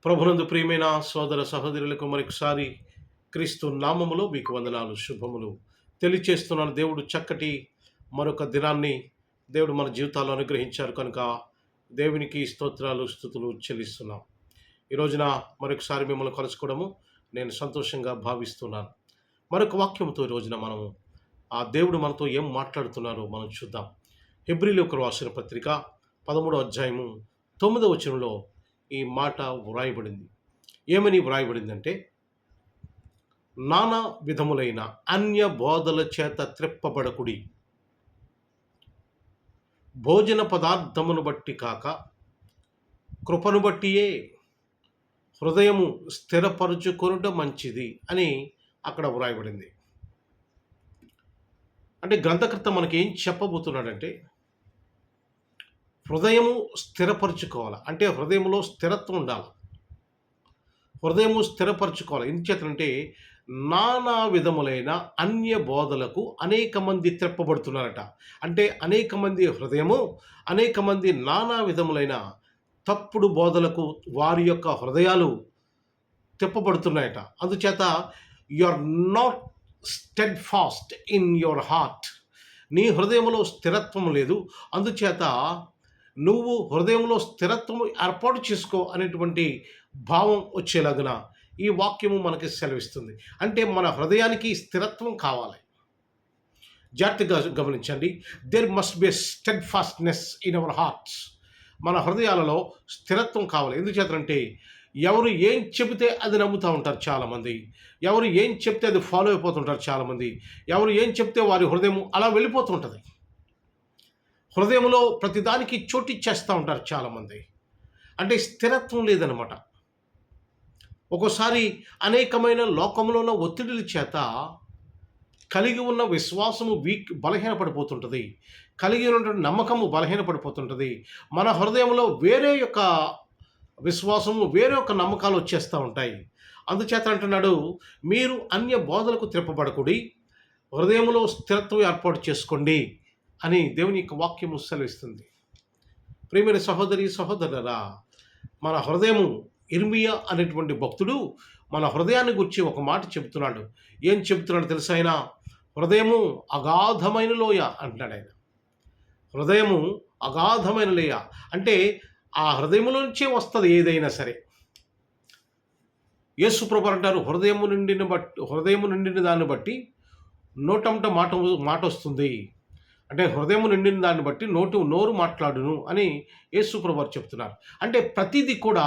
ప్రభునందు ప్రియమైన సోదర సహోదరులకు మరొకసారి క్రీస్తు నామములో మీకు వందనాలు శుభములు తెలియచేస్తున్నాను. దేవుడు చక్కటి మరొక దినాన్ని దేవుడు మన జీవితాల్లో అనుగ్రహించారు కనుక దేవునికి స్తోత్రాలు స్తుతులు చెల్లిస్తున్నాం. ఈ రోజున మరొకసారి మిమ్మల్ని కలుసుకోవడము నేను సంతోషంగా భావిస్తున్నాను. మరొక వాక్యంతో ఈ రోజున మనము ఆ దేవుడు మనతో ఏం మాట్లాడుతున్నారో మనం చూద్దాం. హెబ్రీయులకు రాసిన పత్రిక 13వ అధ్యాయము 9వ వచనంలో ఈ మాట వ్రాయబడింది. ఏమని వ్రాయబడిందంటే, నానా విధములైన అన్య బోధల చేత త్రెప్పబడకుడి, భోజన పదార్థమును బట్టి కాక కృపను బట్టియే హృదయము స్థిరపరుచుకొనుట మంచిది అని అక్కడ వ్రాయబడింది. అంటే గ్రంథకర్త మనకి ఏం చెప్పబోతున్నాడంటే, హృదయము స్థిరపరచుకోవాలి. అంటే హృదయంలో స్థిరత్వం ఉండాలి. హృదయము స్థిరపరచుకోవాలి. ఎందుచేతంటే నానా విధములైన అన్య బోధలకు అనేక మంది త్రెప్పబడుతున్నారట. అంటే అనేక మంది హృదయము, అనేక మంది నానా విధములైన తప్పుడు బోధలకు వారి యొక్క హృదయాలు తిప్పబడుతున్నాయట. అందుచేత you are not steadfast in your heart. నీ హృదయంలో స్థిరత్వం లేదు. అందుచేత నువ్వు హృదయంలో స్థిరత్వం ఏర్పాటు చేసుకో అనేటువంటి భావం వచ్చేలాగున ఈ వాక్యము మనకి సెలవిస్తుంది. అంటే మన హృదయానికి స్థిరత్వం కావాలి. జాగ్రత్తగా గమనించండి. There must be steadfastness in our hearts. మన హృదయాలలో స్థిరత్వం కావాలి. ఎందుచేతంటే ఎవరు ఏం చెబితే అది నమ్ముతూ ఉంటారు చాలామంది. ఎవరు ఏం చెప్తే అది ఫాలో అయిపోతుంటారు చాలామంది. ఎవరు ఏం చెప్తే వారి హృదయం అలా వెళ్ళిపోతుంటుంది. హృదయంలో ప్రతిదానికి చోటిచ్చేస్తూ ఉంటారు చాలామంది. అంటే స్థిరత్వం లేదనమాట. ఒక్కోసారి అనేకమైన లోకంలో ఉన్న ఒత్తిడిల చేత కలిగి ఉన్న విశ్వాసము బలహీనపడిపోతుంటుంది. కలిగి ఉన్నటువంటి నమ్మకము బలహీనపడిపోతుంటుంది. మన హృదయంలో వేరే యొక్క విశ్వాసము, వేరే యొక్క నమ్మకాలు వచ్చేస్తూ ఉంటాయి. అందుచేత అంటున్నాడు, మీరు అన్య బోధలకు త్రిప్పబడకుడి, హృదయంలో స్థిరత్వం ఏర్పాటు చేసుకోండి అని దేవుని యొక్క వాక్యము సెలవిస్తుంది. ప్రియమైన సహోదరి సహోదరులారా, మన హృదయము, ఇర్మియా అనేటువంటి భక్తుడు మన హృదయాన్ని గురించి ఒక మాట చెబుతున్నాడు. ఏం చెబుతున్నాడు తెలుసా? ఆయన హృదయము అగాధమైన లోయ అంటున్నాడు. ఆయన హృదయము అగాధమైన లోయ అంటే ఆ హృదయములో నుంచే వస్తుంది ఏదైనా సరే. యేసు ప్రభువు అంటారు, హృదయము నిండిన దాన్ని బట్టి నోటంట మాట వస్తుంది. అంటే హృదయం నిండిన దాన్ని బట్టి నోరు మాట్లాడును అని యేసు ప్రభువు చెప్తున్నారు. అంటే ప్రతిదీ కూడా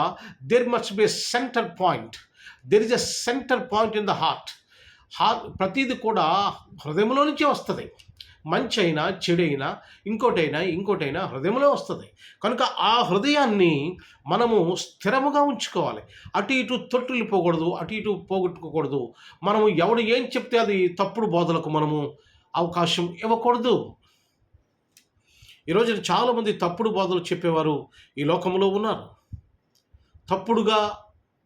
there must be a centre point. There is a centre point in the heart. ప్రతిదీ కూడా హృదయంలో నుంచే వస్తుంది. మంచి అయినా చెడైనా ఇంకోటైనా హృదయంలో వస్తుంది. కనుక ఆ హృదయాన్ని మనము స్థిరముగా ఉంచుకోవాలి. అటు ఇటు తొట్టిల్లిపోకూడదు, అటు ఇటు పోగొట్టుకోకూడదు. మనము ఎవడు ఏం చెప్తే అది తప్పుడు బోధలకు మనము అవకాశం ఇవ్వకూడదు. ఈరోజు చాలామంది తప్పుడు బోధలు చెప్పేవారు ఈ లోకంలో ఉన్నారు. తప్పుడుగా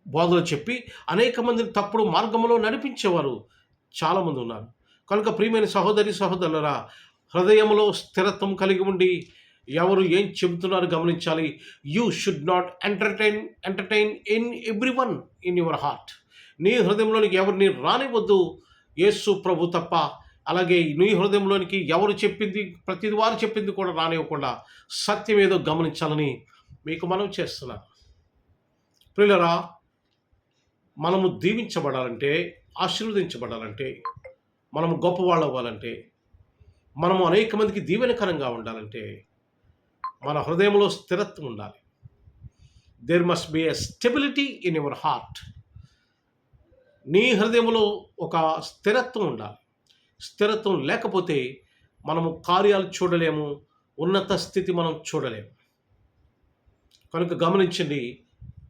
బోధలు చెప్పి అనేక మందిని తప్పుడు మార్గంలో నడిపించేవారు చాలామంది ఉన్నారు. కనుక ప్రియమైన సహోదరి సహోదరులరా, హృదయంలో స్థిరత్వం కలిగి ఉండి ఎవరు ఏం చెబుతున్నారో గమనించాలి. You should not entertain in everyone in your heart. నీ హృదయంలోనికి ఎవరిని రానివద్దు, యేసు ప్రభు తప్ప. అలాగే నీ హృదయంలోనికి ఎవరు చెప్పింది, ప్రతి వారు చెప్పింది కూడా రానివ్వకుండా సత్యం ఏదో గమనించాలని మీకు మనం చేస్తున్నాను. ప్రియులరా, మనము దీవించబడాలంటే, ఆశీర్వదించబడాలంటే, మనము గొప్పవాళ్ళు అవ్వాలంటే, మనము అనేక మందికి దీవెనకరంగా ఉండాలంటే మన హృదయంలో స్థిరత్వం ఉండాలి. There must be a stability in your heart. నీ హృదయంలో ఒక స్థిరత్వం ఉండాలి. స్థిరత్వం లేకపోతే మనము కార్యాలు చూడలేము, ఉన్నత స్థితి మనం చూడలేము. కనుక గమనించండి,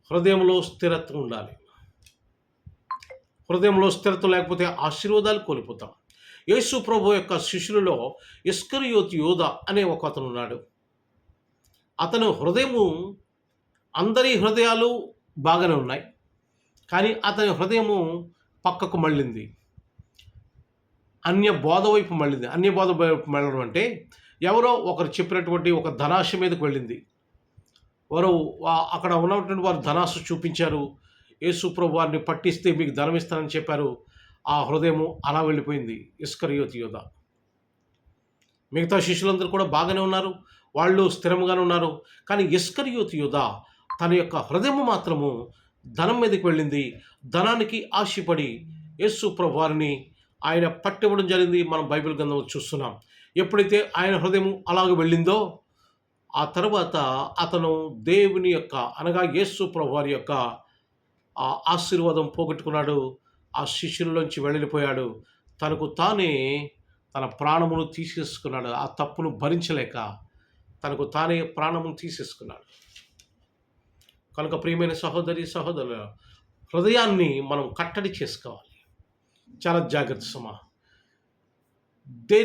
హృదయంలో స్థిరత్వం ఉండాలి. హృదయంలో స్థిరత్వం లేకపోతే ఆశీర్వాదాలు కోల్పోతాం. యేసు ప్రభు యొక్క శిష్యులలో ఇస్కరియోతు యోధ అనే ఒక అతను ఉన్నాడు. అతను హృదయము, అందరి హృదయాలు బాగానే ఉన్నాయి, కానీ అతని హృదయము పక్కకు మళ్ళింది. అన్య బోధ వైపు మళ్ళింది. అన్య బోధ వైపు మళ్ళడం అంటే ఎవరో ఒకరు చెప్పినటువంటి ఒక ధనాశ మీదకు వెళ్ళింది. వారు అక్కడ ఉన్నటువంటి వారు ధనాసు చూపించారు. యేసు ప్రభు వారిని పట్టిస్తే మీకు ధనం ఇస్తానని చెప్పారు. ఆ హృదయము అలా వెళ్ళిపోయింది ఇస్కరియోతు యూదా. మిగతా శిష్యులందరూ కూడా బాగానే ఉన్నారు. వాళ్ళు స్థిరంగానే ఉన్నారు. కానీ ఇస్కరియోతు యూదా తన యొక్క హృదయము మాత్రము ధనం మీదకి వెళ్ళింది. ధనానికి ఆశపడి యేసు ప్రభు వారిని ఆయన పట్టివ్వడం జరిగింది. మనం బైబిల్ గ్రంథంలో చూస్తున్నాం. ఎప్పుడైతే ఆయన హృదయం అలాగ వెళ్ళిందో ఆ తర్వాత అతను దేవుని యొక్క అనగా యేసు ప్రభు వారి యొక్క ఆ ఆశీర్వాదం పోగొట్టుకున్నాడు. ఆ శిష్యుల్లోంచి వెళ్ళిపోయాడు. తనకు తానే తన ప్రాణమును తీసేసుకున్నాడు. ఆ తప్పును భరించలేక తనకు తానే ప్రాణమును తీసేసుకున్నాడు. కనుక ప్రియమైన సహోదరి సహోదరుల హృదయాన్ని మనం కట్టడి చేసుకోవాలి. చాలా జాగ్రత్త సుమా. The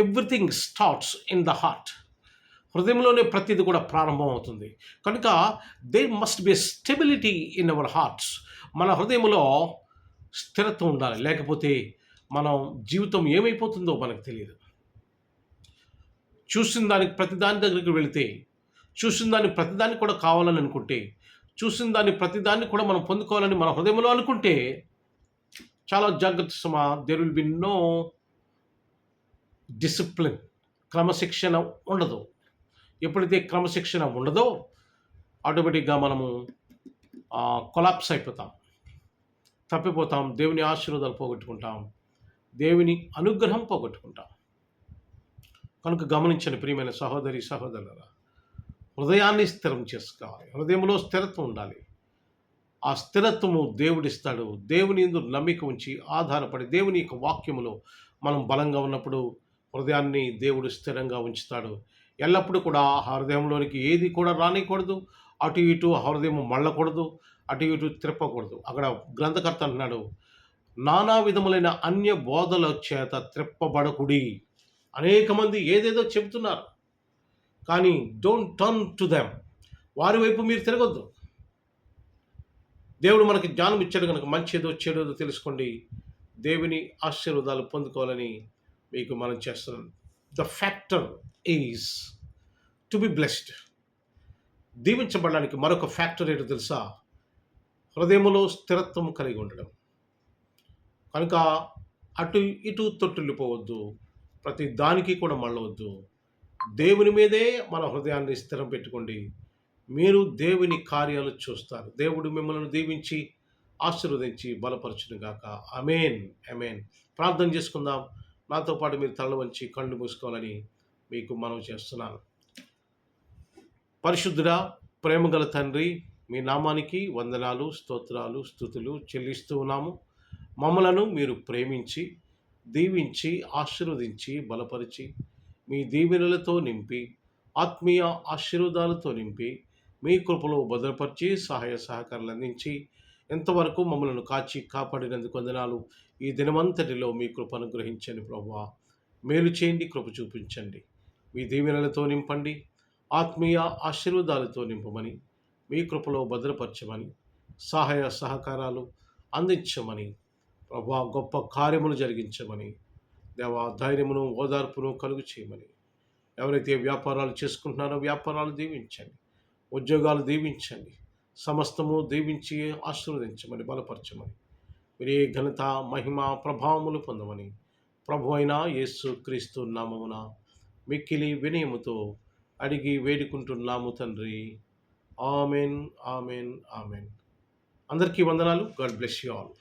everything starts in the heart. హృదయంలోనే ప్రతిది కూడా ప్రారంభం అవుతుంది. కనుక there must be stability in our hearts. మన హృదయంలో స్థిరత్వం ఉండాలి. లేకపోతే మనం జీవితం ఏమైపోతుందో మనకు తెలియదు. చూసిన దానికి ప్రతిదాని దగ్గరికి వెళితే, చూసిన దాన్ని ప్రతిదాన్ని కూడా కావాలని అనుకుంటే, చూసిన దాన్ని ప్రతిదాన్ని కూడా మనం పొందుకోవాలని మన హృదయంలో అనుకుంటే చాలా జాగ్రత్త సుమా. There will be no discipline. క్రమశిక్షణ ఉండదు. ఎప్పుడైతే క్రమశిక్షణ ఉండదో ఆటోమేటిక్గా మనము కొలాప్స్ అయిపోతాం, తప్పిపోతాం, దేవుని ఆశీర్వాదాలు పోగొట్టుకుంటాం, దేవుని అనుగ్రహం పోగొట్టుకుంటాం. కనుక గమనించండి ప్రియమైన సహోదరి సహోదరులారా, హృదయాన్ని స్థిరం చేసుకోవాలి. హృదయంలో స్థిరత్వం ఉండాలి. ఆ స్థిరత్వము దేవుడిస్తాడు. దేవుని యందు నమ్మిక ఉంచి ఆధారపడి దేవుని యొక్క వాక్యములో మనం బలంగా ఉన్నప్పుడు హృదయాన్ని దేవుడు స్థిరంగా ఉంచుతాడు. ఎల్లప్పుడూ కూడా హృదయంలోనికి ఏది కూడా రానికూడదు. అటు ఇటు హృదయం మళ్ళకూడదు, అటు ఇటు త్రిప్పకూడదు. అక్కడ గ్రంథకర్త అంటున్నాడు, నానా విధములైన అన్య బోధల చేత త్రిప్పబడకుడి. అనేక మంది ఏదేదో చెబుతున్నారు, కానీ డోంట్ టర్న్ టు దెమ్. వారి వైపు మీరు తిరగొద్దు. దేవుడు మనకి జ్ఞానం ఇచ్చాడు కనుక మంచి ఏదో చెడేదో తెలుసుకోండి. దేవుని ఆశీర్వాదాలు పొందుకోవాలని మీకు మనం చేస్తున్నాం. The factor is to be blessed. దీవించబడడానికి మరొక ఫ్యాక్టర్ ఏంటో తెలుసా? హృదయములో స్థిరత్వం కలిగి ఉండడం. కనుక అటు ఇటు తొట్టిల్లిపోవద్దు, ప్రతి దానికి కూడా మళ్ళవద్దు. దేవుని మీదే మన హృదయాన్ని స్థిరం పెట్టుకోండి. మీరు దేవుని కార్యాలు చూస్తారు. దేవుడు మిమ్మల్ని దీవించి ఆశీర్వదించి బలపరచును గాక. ఆమేన్, ఆమేన్. ప్రార్థన చేసుకుందాం. నాతో పాటు మీరు తల వంచి కళ్ళు మూసుకోవాలని మీకు మనవి చేస్తున్నాను. పరిశుద్ధుడా, ప్రేమగల తండ్రి, మీ నామానికి వందనాలు, స్తోత్రాలు, స్తుతులు చెల్లిస్తూ ఉన్నాము. మమ్మలను మీరు ప్రేమించి, దీవించి, ఆశీర్వదించి, బలపరిచి, మీ దీవెనలతో నింపి, ఆత్మీయ ఆశీర్వాదాలతో నింపి, మీ కృపలో భద్రపరిచి, సహాయ సహకారాలు అందించి, ఎంతవరకు మమ్మల్ని కాచి కాపాడినందుకు వందనాలు. ఈ దినమంతటిలో మీ కృప అనుగ్రహించండి ప్రభువా. మేలు చేయండి, కృప చూపించండి. మీ దీవెనలతో నింపండి, ఆత్మీయ ఆశీర్వాదాలతో నింపమని, మీ కృపలో భద్రపరచమని, సహాయ సహకారాలు అందించమని ప్రభువా, గొప్ప కార్యములు జరిగించమని, దేవా ధైర్యమును ఓదార్పును కలుగు చేయమని, ఎవరైతే వ్యాపారాలు చేసుకుంటున్నారో వ్యాపారాలు దీవించండి, ఉద్యోగాలు దీవించండి, సమస్తము దీవించి ఆశీర్వదించమని, బలపరచమని, మీరే ఘనత మహిమ ప్రభావములు పొందమని ప్రభు అయిన యేసు క్రీస్తు నామమున మిక్కిలి వినయముతో అడిగి వేడుకుంటున్నాము తండ్రి. Amen, amen, amen. అందరికీ వందనాలు. God bless you all.